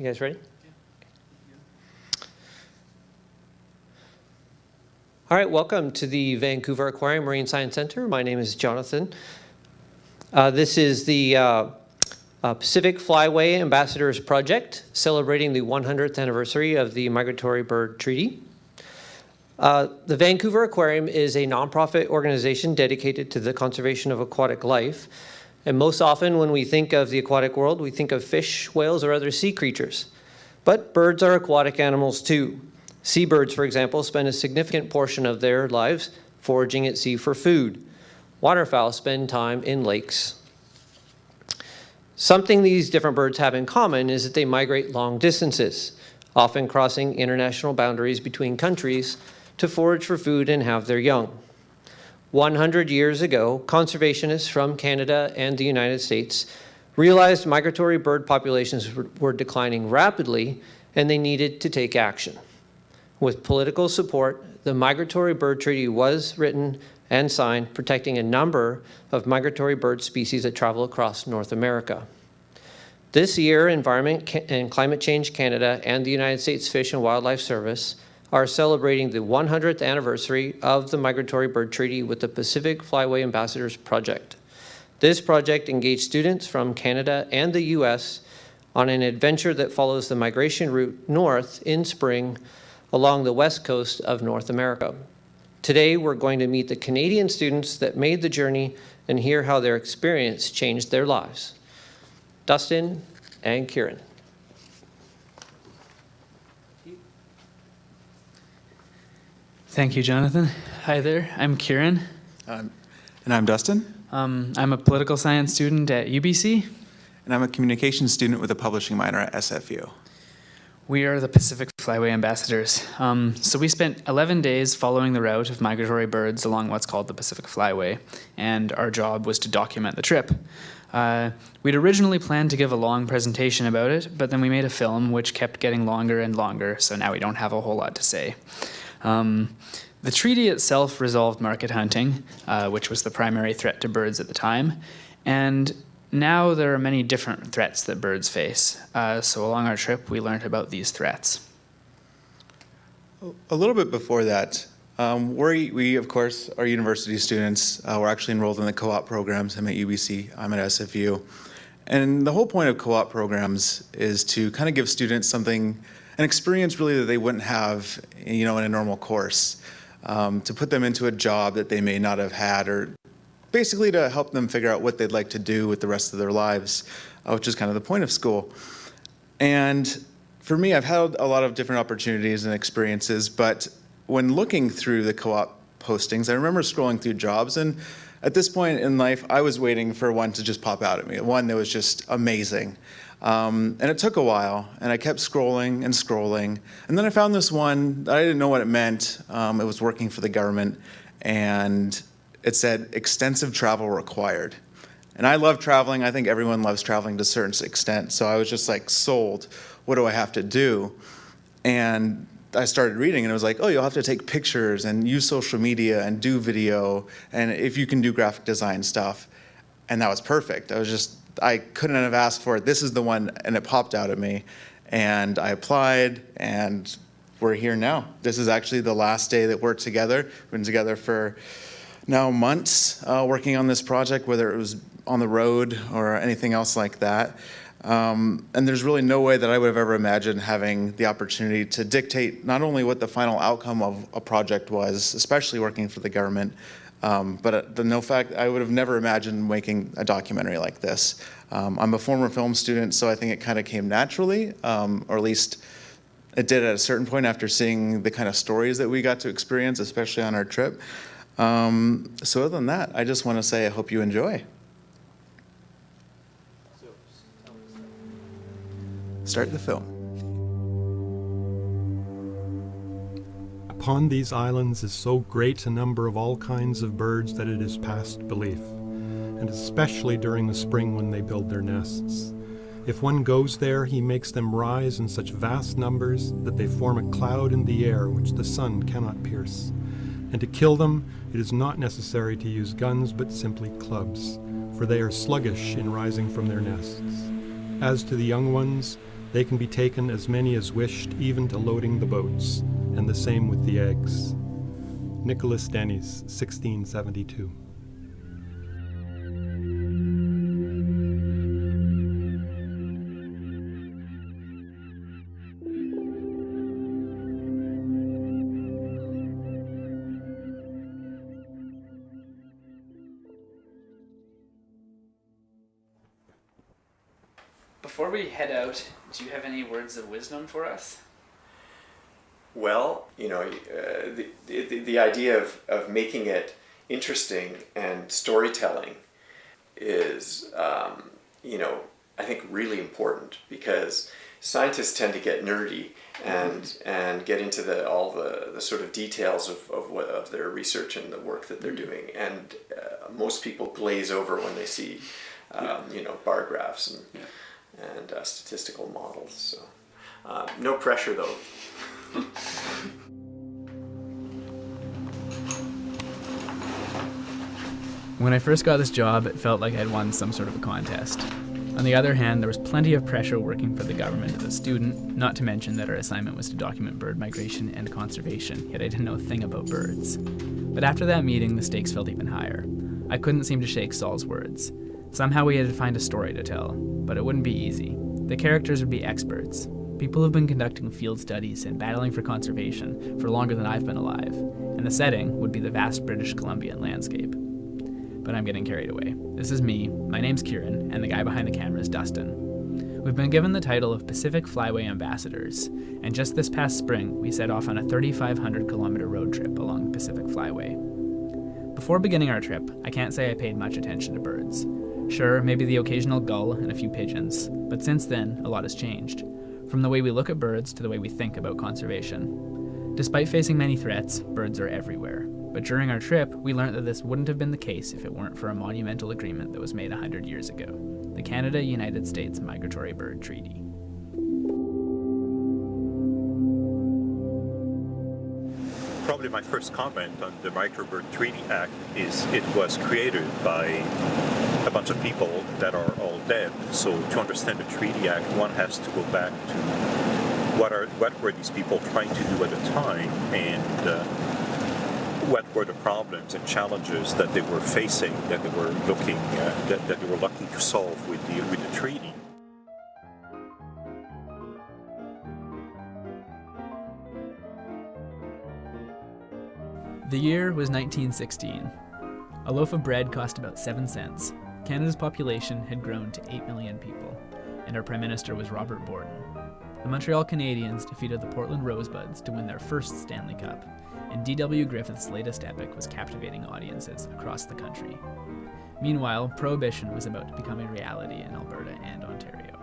You guys ready? All right, welcome to the Vancouver Aquarium Marine Science Center. My name is Jonathan. This is the Pacific Flyway Ambassadors Project, celebrating the 100th anniversary of the Migratory Bird Treaty. The Vancouver Aquarium is a nonprofit organization dedicated to the conservation of aquatic life. And most often when we think of the aquatic world, we think of fish, whales, or other sea creatures. But birds are aquatic animals too. Seabirds, for example, spend a significant portion of their lives foraging at sea for food. Waterfowl spend time in lakes. Something these different birds have in common is that they migrate long distances, often crossing international boundaries between countries to forage for food and have their young. 100 years ago, conservationists from Canada and the United States realized migratory bird populations were declining rapidly and they needed to take action. With political support, the Migratory Bird Treaty was written and signed, protecting a number of migratory bird species that travel across North America. This year, Environment and Climate Change Canada and the United States Fish and Wildlife Service are celebrating the 100th anniversary of the Migratory Bird Treaty with the Pacific Flyway Ambassadors Project. This project engaged students from Canada and the US on an adventure that follows the migration route north in spring along the west coast of North America. Today, we're going to meet the Canadian students that made the journey and hear how their experience changed their lives. Dustin and Kieran. Thank you, Jonathan. Hi there, I'm Kieran. And I'm Dustin. I'm a political science student at UBC. And I'm a communications student with a publishing minor at SFU. We are the Pacific Flyway Ambassadors. So we spent 11 days following the route of migratory birds along what's called the Pacific Flyway, and our job was to document the trip. We'd originally planned to give a long presentation about it, but then we made a film which kept getting longer and longer, so now we don't have a whole lot to say. The treaty itself resolved market hunting, which was the primary threat to birds at the time, and now there are many different threats that birds face. So along our trip, we learned about these threats. A little bit before that, we of course, are university students. We're actually enrolled in the co-op programs. I'm at UBC, I'm at SFU. And the whole point of co-op programs is to kind of give students an experience really that they wouldn't have, in a normal course. To put them into a job that they may not have had, or basically to help them figure out what they'd like to do with the rest of their lives, which is kind of the point of school. And for me, I've had a lot of different opportunities and experiences, but when looking through the co-op postings, I remember scrolling through jobs, and at this point in life, I was waiting for one to just pop out at me, one that was just amazing. And it took a while, and I kept scrolling and scrolling, and then I found this one that I didn't know what it meant. It was working for the government, and it said extensive travel required. And I love traveling. I think everyone loves traveling to a certain extent. So I was just like sold. What do I have to do? And I started reading and it was like, oh, you'll have to take pictures and use social media and do video. And if you can do graphic design stuff. And that was perfect. I couldn't have asked for it. This is the one, and it popped out at me. And I applied, and we're here now. This is actually the last day that we're together. We've been together for now months working on this project, whether it was on the road or anything else like that. And there's really no way that I would have ever imagined having the opportunity to dictate not only what the final outcome of a project was, especially working for the government, but I would have never imagined making a documentary like this. I'm a former film student, so I think it kind of came naturally, or at least it did at a certain point after seeing the kind of stories that we got to experience, especially on our trip. So other than that, I just want to say I hope you enjoy. Start the film. Upon these islands is so great a number of all kinds of birds that it is past belief, and especially during the spring when they build their nests. If one goes there, he makes them rise in such vast numbers that they form a cloud in the air which the sun cannot pierce. And to kill them, it is not necessary to use guns but simply clubs, for they are sluggish in rising from their nests. As to the young ones, They can be taken as many as wished, even to loading the boats, and the same with the eggs. Nicholas Denny's, 1672. Before we head out, do you have any words of wisdom for us? Well, the idea of making it interesting and storytelling is, I think really important, because scientists tend to get nerdy and get into all the sort of details of their research and the work that they're doing, and most people glaze over when they see bar graphs and statistical models. So no pressure though. When I first got this job, it felt like I'd won some sort of a contest. On the other hand, there was plenty of pressure working for the government as a student, not to mention that our assignment was to document bird migration and conservation, yet I didn't know a thing about birds. But after that meeting, the stakes felt even higher. I couldn't seem to shake Saul's words. Somehow we had to find a story to tell, but it wouldn't be easy. The characters would be experts. People who've been conducting field studies and battling for conservation for longer than I've been alive, and the setting would be the vast British Columbian landscape. But I'm getting carried away. This is me, my name's Kieran, and the guy behind the camera is Dustin. We've been given the title of Pacific Flyway Ambassadors, and just this past spring, we set off on a 3,500 kilometer road trip along the Pacific Flyway. Before beginning our trip, I can't say I paid much attention to birds. Sure, maybe the occasional gull and a few pigeons, but since then, a lot has changed. From the way we look at birds to the way we think about conservation. Despite facing many threats, birds are everywhere. But during our trip, we learned that this wouldn't have been the case if it weren't for a monumental agreement that was made 100 years ago, the Canada-United States Migratory Bird Treaty. Probably my first comment on the Migratory Bird Treaty Act is it was created by a bunch of people that are all dead. So to understand the Treaty Act, one has to go back to what were these people trying to do at the time, and what were the problems and challenges that they were facing, that they were looking that they were looking to solve with the treaty. The year was 1916. A loaf of bread cost about 7 cents. Canada's population had grown to 8 million people, and our Prime Minister was Robert Borden. The Montreal Canadiens defeated the Portland Rosebuds to win their first Stanley Cup, and D.W. Griffith's latest epic was captivating audiences across the country. Meanwhile, Prohibition was about to become a reality in Alberta and Ontario.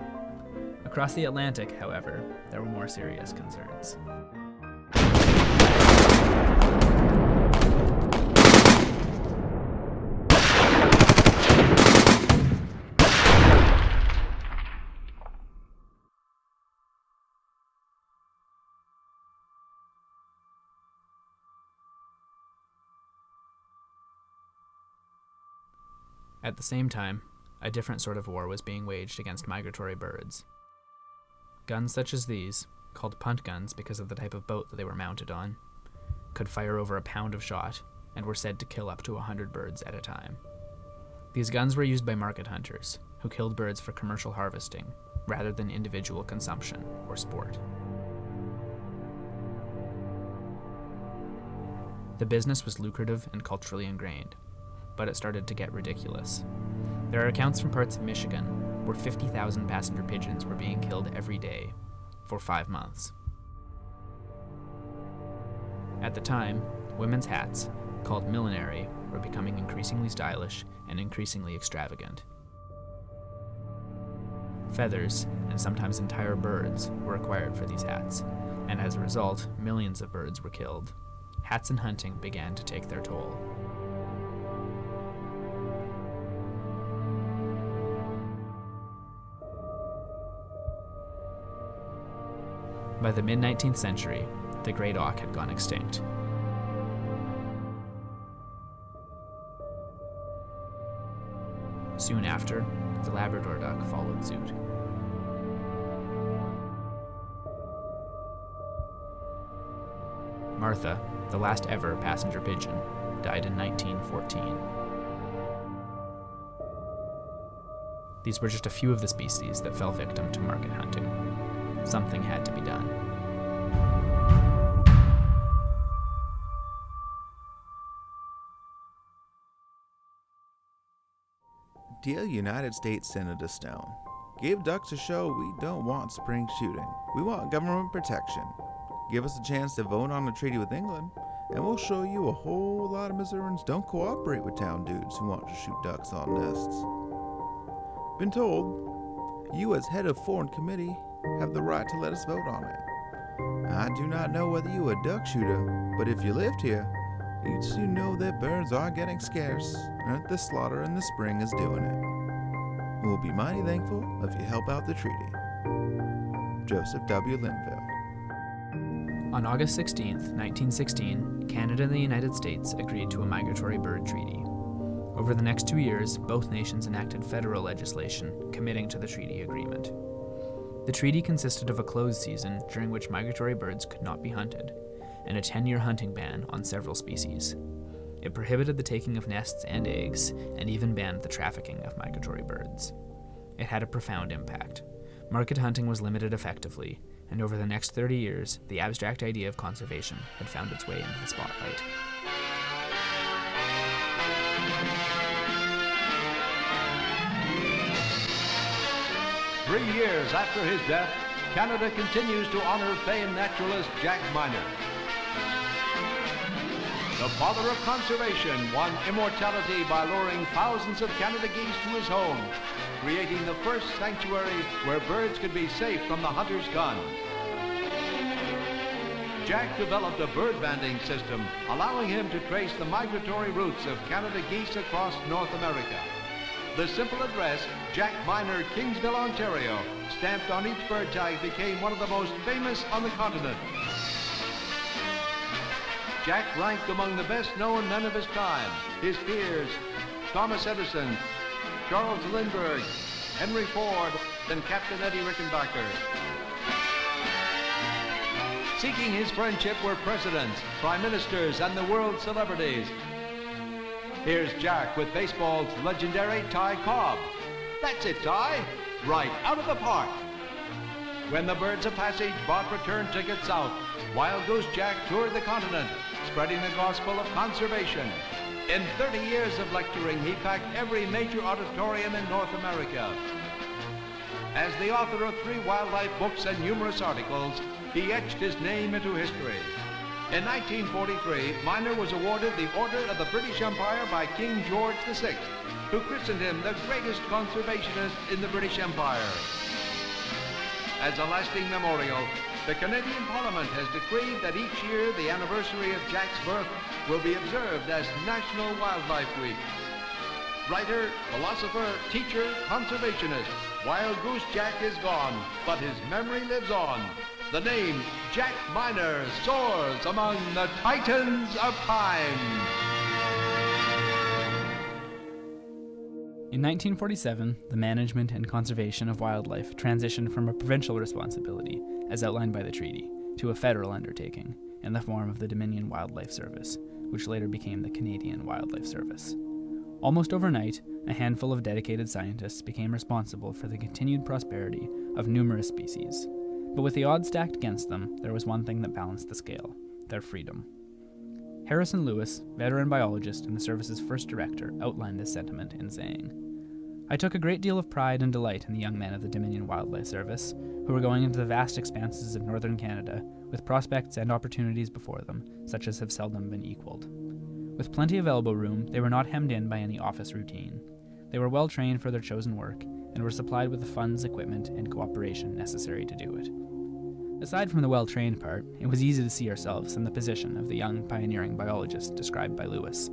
Across the Atlantic, however, there were more serious concerns. At the same time, a different sort of war was being waged against migratory birds. Guns such as these, called punt guns because of the type of boat that they were mounted on, could fire over a pound of shot and were said to kill up to 100 birds at a time. These guns were used by market hunters, who killed birds for commercial harvesting rather than individual consumption or sport. The business was lucrative and culturally ingrained, but it started to get ridiculous. There are accounts from parts of Michigan where 50,000 passenger pigeons were being killed every day for 5 months. At the time, women's hats, called millinery, were becoming increasingly stylish and increasingly extravagant. Feathers, and sometimes entire birds, were required for these hats, and as a result, millions of birds were killed. Hats and hunting began to take their toll. By the mid-19th century, the great auk had gone extinct. Soon after, the Labrador duck followed suit. Martha, the last ever passenger pigeon, died in 1914. These were just a few of the species that fell victim to market hunting. Something had to be done. Dear United States Senator Stone, give ducks a show. We don't want spring shooting. We want government protection. Give us a chance to vote on a treaty with England, and we'll show you a whole lot of Missourians don't cooperate with town dudes who want to shoot ducks on nests. Been told, you as head of Foreign Committee have the right to let us vote on it. I do not know whether you are a duck shooter, but if you lived here, you'd soon know that birds are getting scarce, and that the slaughter in the spring is doing it. We'll be mighty thankful if you help out the treaty. Joseph W. Linville. On August 16, 1916, Canada and the United States agreed to a Migratory Bird Treaty. Over the next 2 years, both nations enacted federal legislation committing to the treaty agreement. The treaty consisted of a closed season during which migratory birds could not be hunted, and a 10-year hunting ban on several species. It prohibited the taking of nests and eggs, and even banned the trafficking of migratory birds. It had a profound impact. Market hunting was limited effectively, and over the next 30 years, the abstract idea of conservation had found its way into the spotlight. Three years after his death, Canada continues to honor famed naturalist Jack Miner. The father of conservation won immortality by luring thousands of Canada geese to his home, creating the first sanctuary where birds could be safe from the hunter's gun. Jack developed a bird banding system, allowing him to trace the migratory routes of Canada geese across North America. The simple address, Jack Miner, Kingsville, Ontario, stamped on each bird tag, became one of the most famous on the continent. Jack ranked among the best-known men of his time. His peers, Thomas Edison, Charles Lindbergh, Henry Ford, and Captain Eddie Rickenbacker. Seeking his friendship were presidents, prime ministers, and the world's celebrities. Here's Jack with baseball's legendary Ty Cobb. That's it, Ty. Right out of the park. When the Birds of Passage bought return tickets south, Wild Goose Jack toured the continent, spreading the gospel of conservation. In 30 years of lecturing, he packed every major auditorium in North America. As the author of 3 wildlife books and numerous articles, he etched his name into history. In 1943, Miner was awarded the Order of the British Empire by King George VI, who christened him the greatest conservationist in the British Empire. As a lasting memorial, the Canadian Parliament has decreed that each year the anniversary of Jack's birth will be observed as National Wildlife Week. Writer, philosopher, teacher, conservationist, Wild Goose Jack is gone, but his memory lives on. The name Jack Miner soars among the titans of time. In 1947, the management and conservation of wildlife transitioned from a provincial responsibility, as outlined by the treaty, to a federal undertaking, in the form of the Dominion Wildlife Service, which later became the Canadian Wildlife Service. Almost overnight, a handful of dedicated scientists became responsible for the continued prosperity of numerous species. But with the odds stacked against them, there was one thing that balanced the scale: their freedom. Harrison Lewis, veteran biologist and the service's first director, outlined this sentiment in saying, "I took a great deal of pride and delight in the young men of the Dominion Wildlife Service, who were going into the vast expanses of northern Canada with prospects and opportunities before them, such as have seldom been equaled. With plenty of elbow room, they were not hemmed in by any office routine. They were well trained for their chosen work, and were supplied with the funds, equipment, and cooperation necessary to do it." Aside from the well-trained part, it was easy to see ourselves in the position of the young pioneering biologist described by Lewis.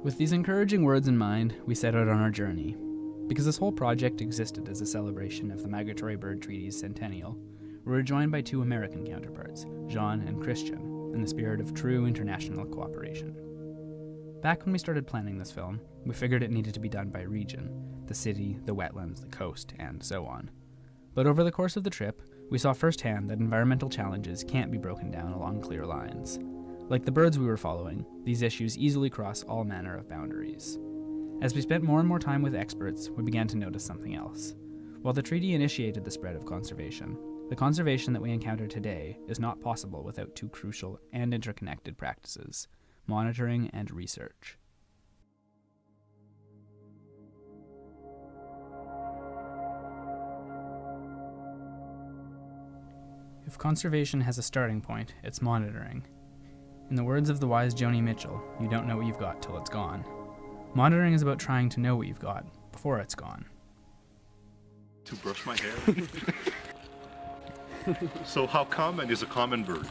With these encouraging words in mind, we set out on our journey. Because this whole project existed as a celebration of the Migratory Bird Treaty's centennial, we were joined by 2 American counterparts, Jean and Christian, in the spirit of true international cooperation. Back when we started planning this film, we figured it needed to be done by region: the city, the wetlands, the coast, and so on. But over the course of the trip, We saw firsthand that environmental challenges can't be broken down along clear lines. Like the birds we were following, these issues easily cross all manner of boundaries. As we spent more and more time with experts, we began to notice something else. While the treaty initiated the spread of conservation, the conservation that we encounter today is not possible without two crucial and interconnected practices: monitoring and research. If conservation has a starting point, it's monitoring. In the words of the wise Joni Mitchell, you don't know what you've got till it's gone. Monitoring is about trying to know what you've got before it's gone. To brush my hair. So how common is a common bird?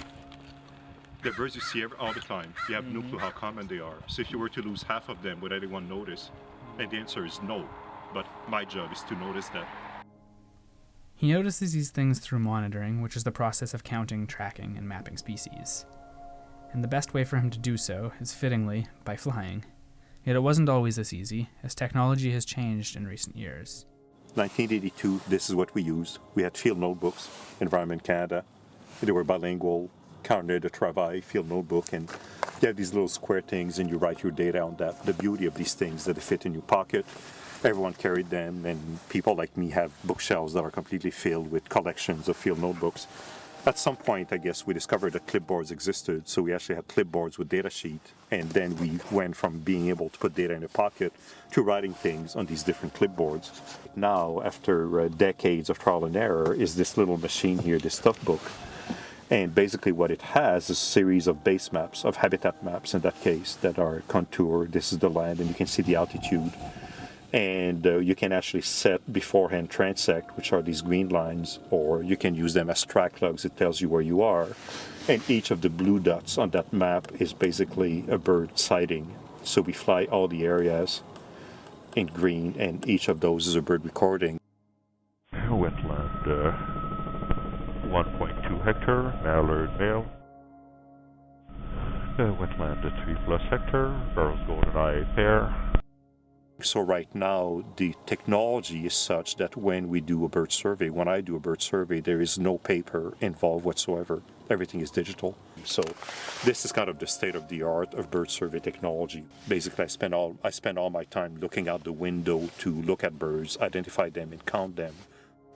The birds you see all the time, you have no clue how common they are. So if you were to lose half of them, would anyone notice? And the answer is no. But my job is to notice that. He notices these things through monitoring, which is the process of counting, tracking, and mapping species. And the best way for him to do so is, fittingly, by flying. Yet it wasn't always this easy, as technology has changed in recent years. 1982, this is what we used. We had field notebooks, Environment Canada. They were bilingual, Carnet de Travail, field notebook, and you have these little square things and you write your data on that. The beauty of these things that they fit in your pocket. Everyone carried them, and people like me have bookshelves that are completely filled with collections of field notebooks. At some point, I guess, we discovered that clipboards existed, so we actually had clipboards with data sheet, and then we went from being able to put data in a pocket to writing things on these different clipboards. Now, after decades of trial and error, is this little machine here, this stuff book. And basically what it has is a series of base maps, of habitat maps in that case, that are contoured. This is the land, and you can see the altitude. And you can actually set beforehand transect, which are these green lines, or you can use them as track logs. It tells you where you are. And each of the blue dots on that map is basically a bird sighting. So we fly all the areas in green, and each of those is a bird recording. Wetland, 1.2 hectare, mallard male. Wetland, 3+ hectare, barrels golden eye pair. So right now, the technology is such that when we do a bird survey, when I do a bird survey, there is no paper involved whatsoever. Everything is digital. So this is kind of the state of the art of bird survey technology. Basically, I spend all my time looking out the window to look at birds, identify them, and count them.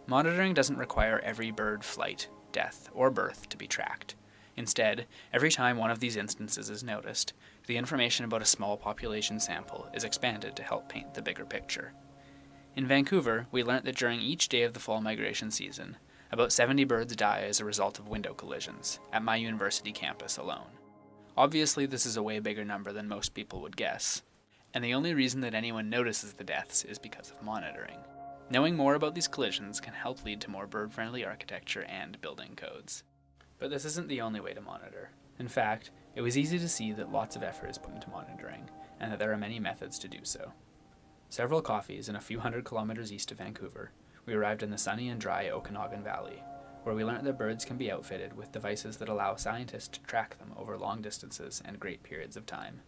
Monitoring doesn't require every bird flight, death, or birth to be tracked. Instead, every time one of these instances is noticed, the information about a small population sample is expanded to help paint the bigger picture. In Vancouver, we learnt that during each day of the fall migration season, about 70 birds die as a result of window collisions, at my university campus alone. Obviously, this is a way bigger number than most people would guess, and the only reason that anyone notices the deaths is because of monitoring. Knowing more about these collisions can help lead to more bird-friendly architecture and building codes. But this isn't the only way to monitor. In fact, it was easy to see that lots of effort is put into monitoring, and that there are many methods to do so. Several coffees and a few hundred kilometers east of Vancouver, we arrived in the sunny and dry Okanagan Valley, where we learnt that birds can be outfitted with devices that allow scientists to track them over long distances and great periods of time.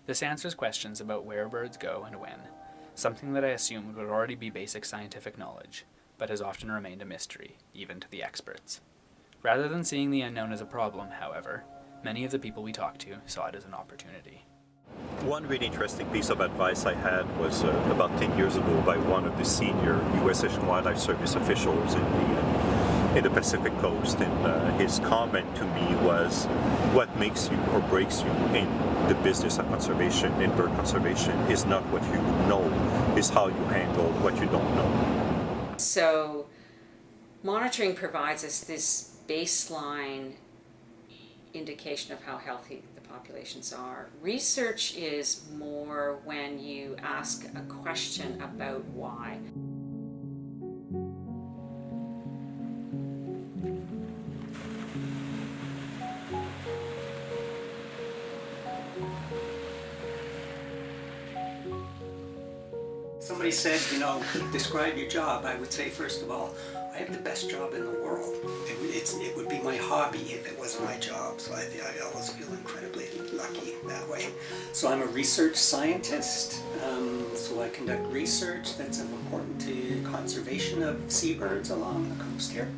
This answers questions about where birds go and when, something that I assumed would already be basic scientific knowledge, but has often remained a mystery, even to the experts. Rather than seeing the unknown as a problem, however, many of the people we talked to saw it as an opportunity. One really interesting piece of advice I had was about 10 years ago by one of the senior U.S. Fish and Wildlife Service officials in the Pacific Coast, and his comment to me was, what makes you or breaks you in the business of conservation, in bird conservation, is not what you know, is how you handle what you don't know. So monitoring provides us this baseline indication of how healthy the populations are. Research is more when you ask a question about why. Somebody said, describe your job. I would say, first of all, I have the best job in the world. It would be my hobby if it wasn't my job. So I always feel incredibly lucky that way. So I'm a research scientist. So I conduct research that's important to conservation of seabirds along the coast here.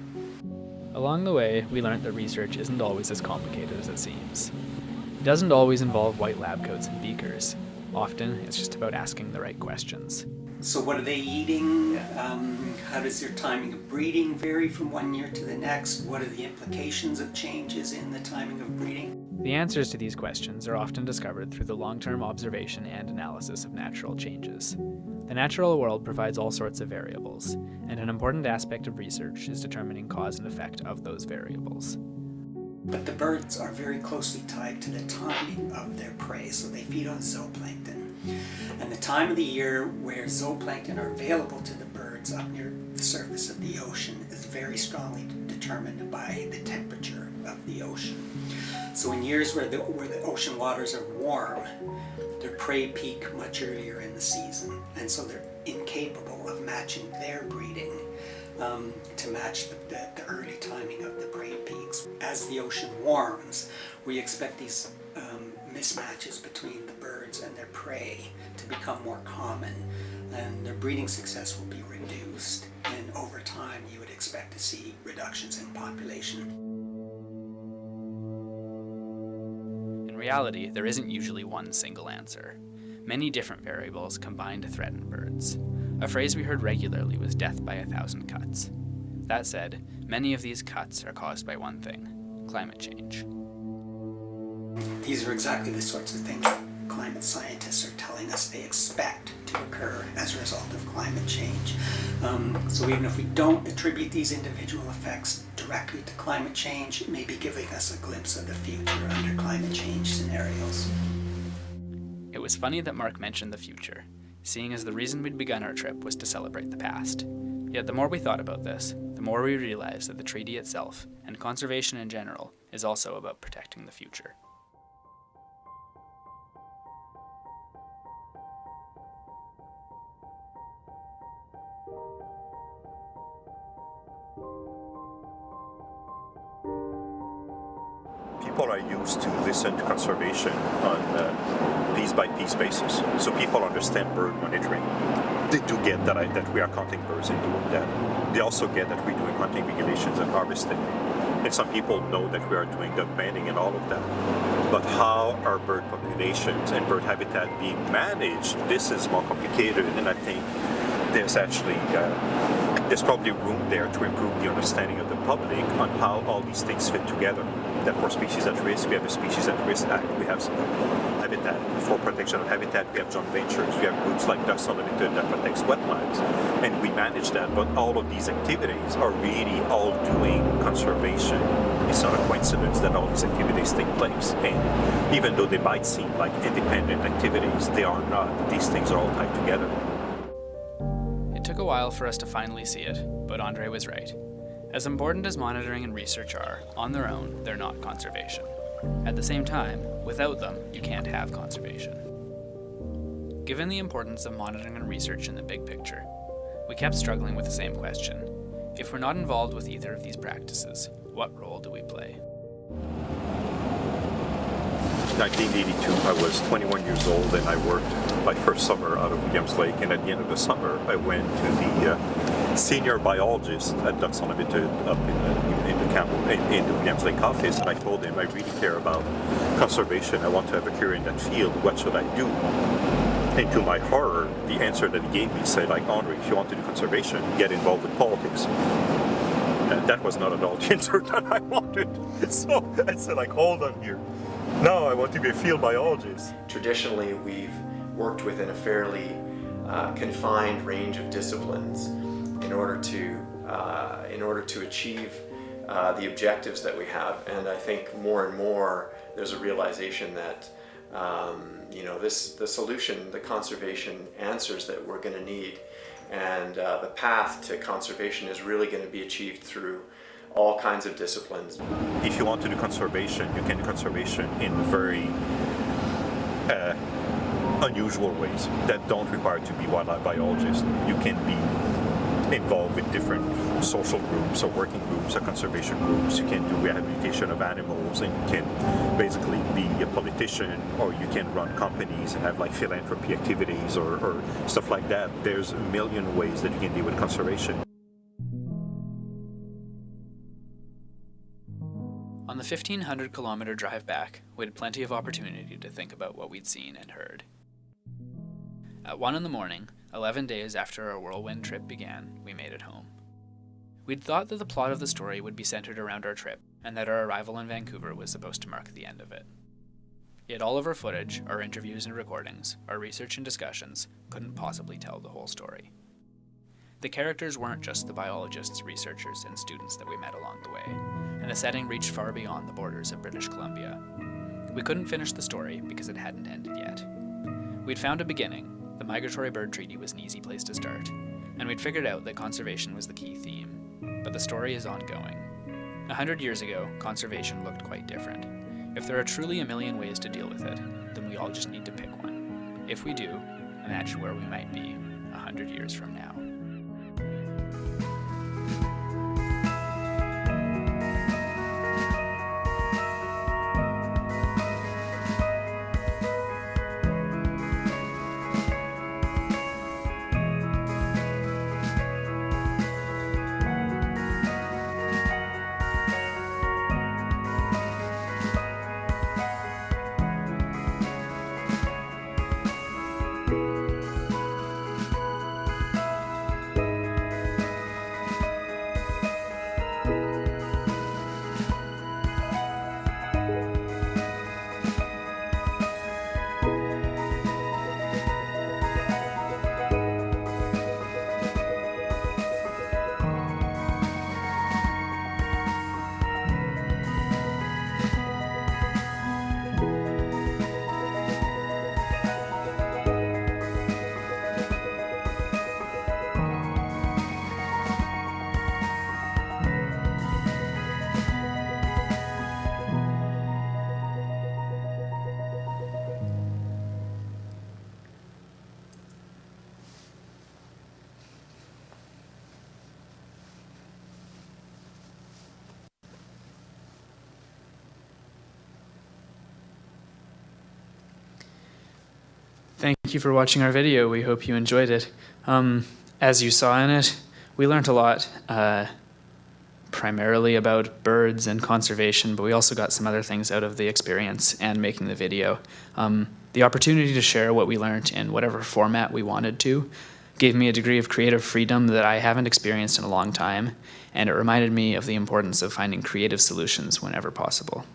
Along the way, we learned that research isn't always as complicated as it seems. It doesn't always involve white lab coats and beakers. Often, it's just about asking the right questions. So what are they eating? How does their timing of breeding vary from one year to the next? What are the implications of changes in the timing of breeding? The answers to these questions are often discovered through the long-term observation and analysis of natural changes. The natural world provides all sorts of variables, and an important aspect of research is determining cause and effect of those variables. But the birds are very closely tied to the timing of their prey, so they feed on zooplankton. And the time of the year where zooplankton are available to the birds up near the surface of the ocean is very strongly determined by the temperature of the ocean. So in years where the ocean waters are warm, their prey peak much earlier in the season, and so they're incapable of matching their breeding to match the early timing of the prey peaks. As the ocean warms, we expect these mismatches between the birds and their prey to become more common, and their breeding success will be reduced, and over time you would expect to see reductions in population. In reality, there isn't usually one single answer. Many different variables combine to threaten birds. A phrase we heard regularly was death by 1,000 cuts. That said, many of these cuts are caused by one thing: climate change. These are exactly the sorts of things that climate scientists are telling us they expect to occur as a result of climate change. So even if we don't attribute these individual effects directly to climate change, it may be giving us a glimpse of the future under climate change scenarios. It was funny that Mark mentioned the future, seeing as the reason we'd begun our trip was to celebrate the past. Yet the more we thought about this, the more we realized that the treaty itself, and conservation in general, is also about protecting the future. People are used to listen to conservation on a piece-by-piece basis, so people understand bird monitoring. They do get that we are counting birds and doing that. They also get that we're doing hunting regulations and harvesting. And some people know that we are doing the banding and all of that. But how are bird populations and bird habitat being managed? This is more complicated, and I think there's actually there's probably room there to improve the understanding of the public on how all these things fit together. That for species at risk, we have a Species at Risk Act. We have habitat, for protection of habitat, we have joint ventures. We have groups like Ducks Unlimited that protects wetlands, and we manage that. But all of these activities are really all doing conservation. It's not a coincidence that all these activities take place. And even though they might seem like independent activities, they are not. These things are all tied together. It took a while for us to finally see it, but Andre was right. As important as monitoring and research are, on their own, they're not conservation. At the same time, without them, you can't have conservation. Given the importance of monitoring and research in the big picture, we kept struggling with the same question. If we're not involved with either of these practices, what role do we play? In 1982, I was 21 years old, and I worked my first summer out of Williams Lake, and at the end of the summer, I went to the senior biologist at Ducks Unlimited up in the Williams Lake office, and I told him I really care about conservation. I want to have a career in that field. What should I do? And to my horror, the answer that he gave me said, like, Andre, if you want to do conservation, get involved with politics. And that was not at all the answer that I wanted. So I said, like, hold on here. No, I want to be a field biologist. Traditionally, we've worked within a fairly confined range of disciplines in order to achieve the objectives that we have. And I think more and more there's a realization that the solution, the conservation answers that we're going to need, and the path to conservation is really going to be achieved through all kinds of disciplines. If you want to do conservation, you can do conservation in very unusual ways that don't require to be wildlife biologist. You can be involved with different social groups or working groups or conservation groups. You can do rehabilitation of animals, and you can basically be a politician, or you can run companies and have like philanthropy activities or stuff like that. There's a million ways that you can deal with conservation. On the 1,500-kilometer drive back, we had plenty of opportunity to think about what we'd seen and heard. At 1 in the morning, 11 days after our whirlwind trip began, we made it home. We'd thought that the plot of the story would be centered around our trip, and that our arrival in Vancouver was supposed to mark the end of it. Yet all of our footage, our interviews and recordings, our research and discussions, couldn't possibly tell the whole story. The characters weren't just the biologists, researchers, and students that we met along the way, and the setting reached far beyond the borders of British Columbia. We couldn't finish the story because it hadn't ended yet. We'd found a beginning. The Migratory Bird Treaty was an easy place to start, and we'd figured out that conservation was the key theme. But the story is ongoing. 100 years ago, conservation looked quite different. If there are truly a million ways to deal with it, then we all just need to pick one. If we do, imagine where we might be 100 years from now. Thank you for watching our video. We hope you enjoyed it. As you saw in it, we learned a lot, primarily about birds and conservation, but we also got some other things out of the experience and making the video. The opportunity to share what we learned in whatever format we wanted to gave me a degree of creative freedom that I haven't experienced in a long time, and it reminded me of the importance of finding creative solutions whenever possible.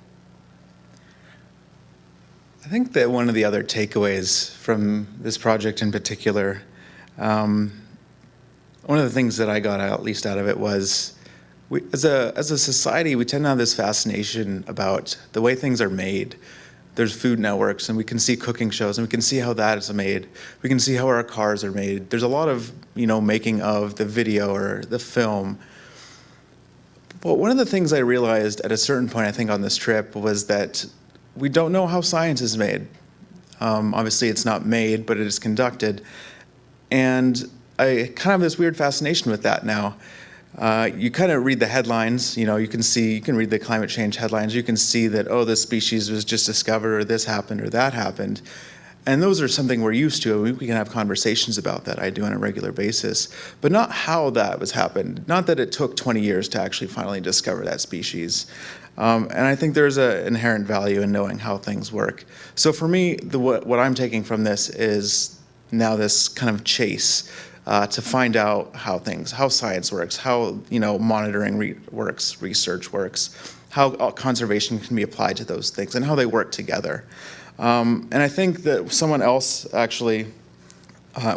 I think that one of the other takeaways from this project in particular, one of the things that I got at least out of it was, as a society, we tend to have this fascination about the way things are made. There's Food Networks, and we can see cooking shows, and we can see how that is made. We can see how our cars are made. There's a lot of, making of the video or the film. But one of the things I realized at a certain point, I think, on this trip was that we don't know how science is made. Obviously, it's not made, but it is conducted. And I kind of have this weird fascination with that now. You kind of read the headlines, you can read the climate change headlines. You can see that, this species was just discovered, or this happened, or that happened. And those are something we're used to. We can have conversations about that. I do on a regular basis, but not how that was happened. Not that it took 20 years to actually finally discover that species. And I think there's an inherent value in knowing how things work. So for me, what I'm taking from this is now this kind of chase to find out how science works, how monitoring works, research works, how conservation can be applied to those things, and how they work together. And I think that someone else actually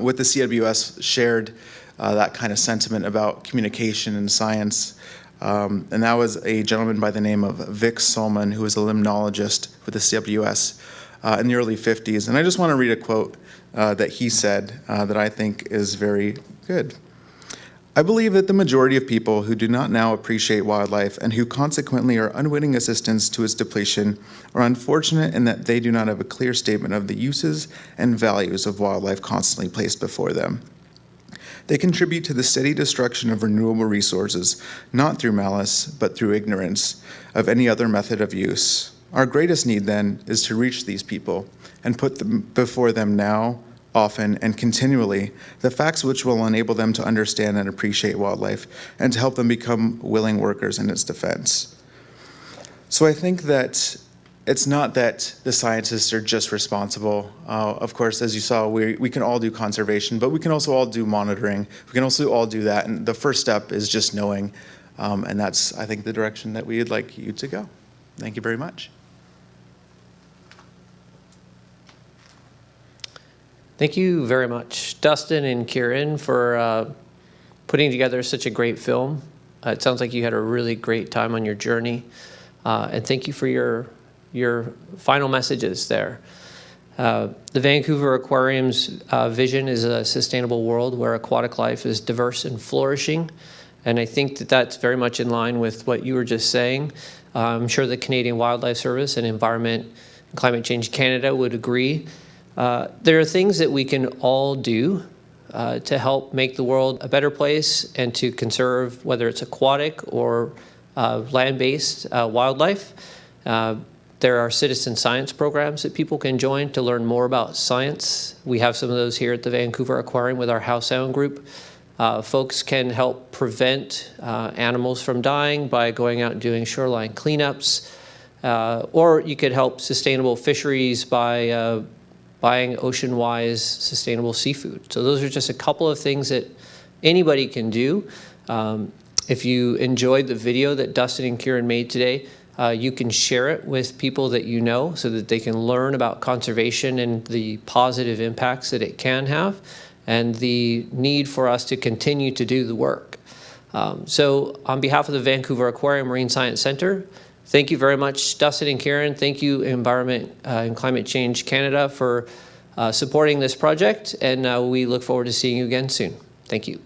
with the CWS shared that kind of sentiment about communication and science. And that was a gentleman by the name of Vic Solman, who was a limnologist with the CWS in the early 50s. And I just want to read a quote that he said that I think is very good. I believe that the majority of people who do not now appreciate wildlife and who consequently are unwitting assistants to its depletion are unfortunate in that they do not have a clear statement of the uses and values of wildlife constantly placed before them. They contribute to the steady destruction of renewable resources, not through malice, but through ignorance of any other method of use. Our greatest need, then, is to reach these people and put them before them now, often, and continually, the facts which will enable them to understand and appreciate wildlife and to help them become willing workers in its defense. So I think that it's not that the scientists are just responsible. Of course, as you saw, we can all do conservation, but we can also all do monitoring. We can also all do that. And the first step is just knowing. And that's, I think, the direction that we'd like you to go. Thank you very much. Thank you very much, Dustin and Kieran, for putting together such a great film. It sounds like you had a really great time on your journey. And thank you for your final messages there. The Vancouver Aquarium's vision is a sustainable world where aquatic life is diverse and flourishing. And I think that that's very much in line with what you were just saying. I'm sure the Canadian Wildlife Service and Environment and Climate Change Canada would agree. There are things that we can all do to help make the world a better place and to conserve, whether it's aquatic or land-based wildlife. There are citizen science programs that people can join to learn more about science. We have some of those here at the Vancouver Aquarium with our House Sound group. Folks can help prevent animals from dying by going out and doing shoreline cleanups. Or you could help sustainable fisheries by buying ocean-wise sustainable seafood. So those are just a couple of things that anybody can do. If you enjoyed the video that Dustin and Kieran made today, you can share it with people that you know so that they can learn about conservation and the positive impacts that it can have and the need for us to continue to do the work. So on behalf of the Vancouver Aquarium Marine Science Centre, thank you very much, Dustin and Kieran. Thank you, Environment and Climate Change Canada, for supporting this project, and we look forward to seeing you again soon. Thank you.